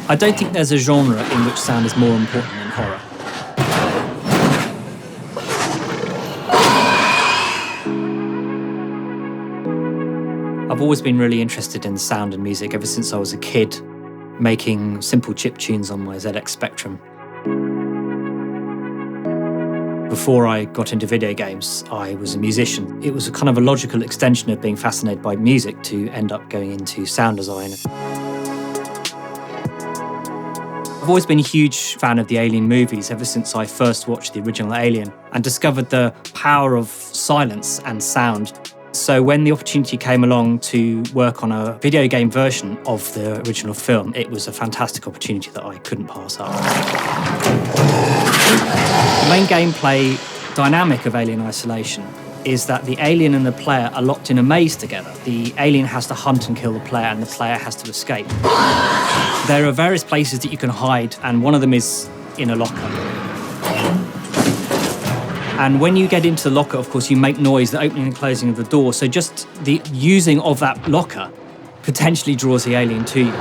I don't think there's a genre in which sound is more important than horror. I've always been really interested in sound and music ever since I was a kid, making simple chip tunes on my ZX Spectrum. Before I got into video games, I was a musician. It was a kind of a logical extension of being fascinated by music to end up going into sound design. I've always been a huge fan of the Alien movies ever since I first watched the original Alien and discovered the power of silence and sound. So when the opportunity came along to work on a video game version of the original film, it was a fantastic opportunity that I couldn't pass up. The main gameplay dynamic of Alien Isolation is that the alien and the player are locked in a maze together. The alien has to hunt and kill the player, and the player has to escape. There are various places that you can hide, and one of them is in a locker. And when you get into the locker, of course, you make noise, the opening and closing of the door. So just the using of that locker potentially draws the alien to you.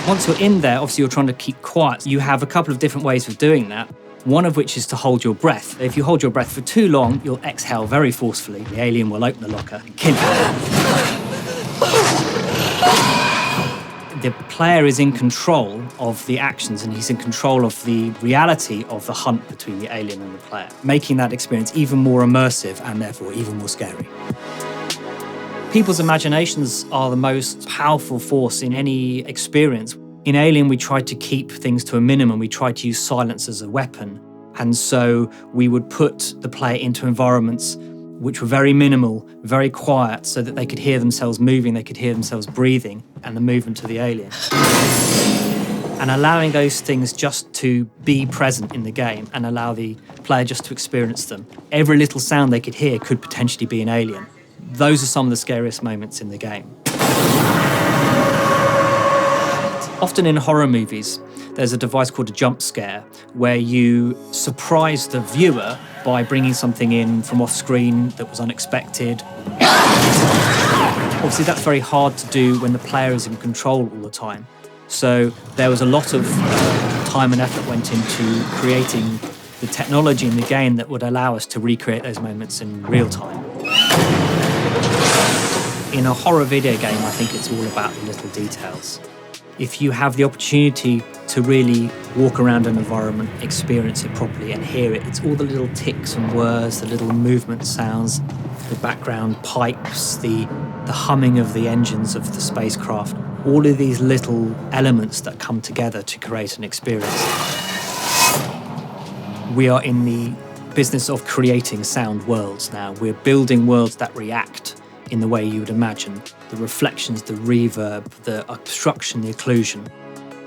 Once you're in there, obviously you're trying to keep quiet. You have a couple of different ways of doing that, one of which is to hold your breath. If you hold your breath for too long, you'll exhale very forcefully. The alien will open the locker and kill you. The player is in control of the actions and he's in control of the reality of the hunt between the alien and the player, making that experience even more immersive and therefore even more scary. People's imaginations are the most powerful force in any experience. In Alien, we tried to keep things to a minimum. We tried to use silence as a weapon. And so we would put the player into environments which were very minimal, very quiet, so that they could hear themselves moving, they could hear themselves breathing, and the movement of the alien. And allowing those things just to be present in the game and allow the player just to experience them. Every little sound they could hear could potentially be an alien. Those are some of the scariest moments in the game. Often in horror movies, there's a device called a jump scare, where you surprise the viewer by bringing something in from off screen that was unexpected. Obviously, that's very hard to do when the player is in control all the time. So there was a lot of time and effort went into creating the technology in the game that would allow us to recreate those moments in real time. In a horror video game, I think it's all about the little details. If you have the opportunity to really walk around an environment, experience it properly and hear it, it's all the little ticks and whirs, the little movement sounds, the background pipes, the humming of the engines of the spacecraft, all of these little elements that come together to create an experience. We are in the business of creating sound worlds now. We're building worlds that react in the way you would imagine. The reflections, the reverb, the obstruction, the occlusion,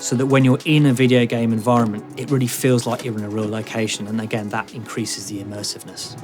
so that when you're in a video game environment, it really feels like you're in a real location. And again, that increases the immersiveness.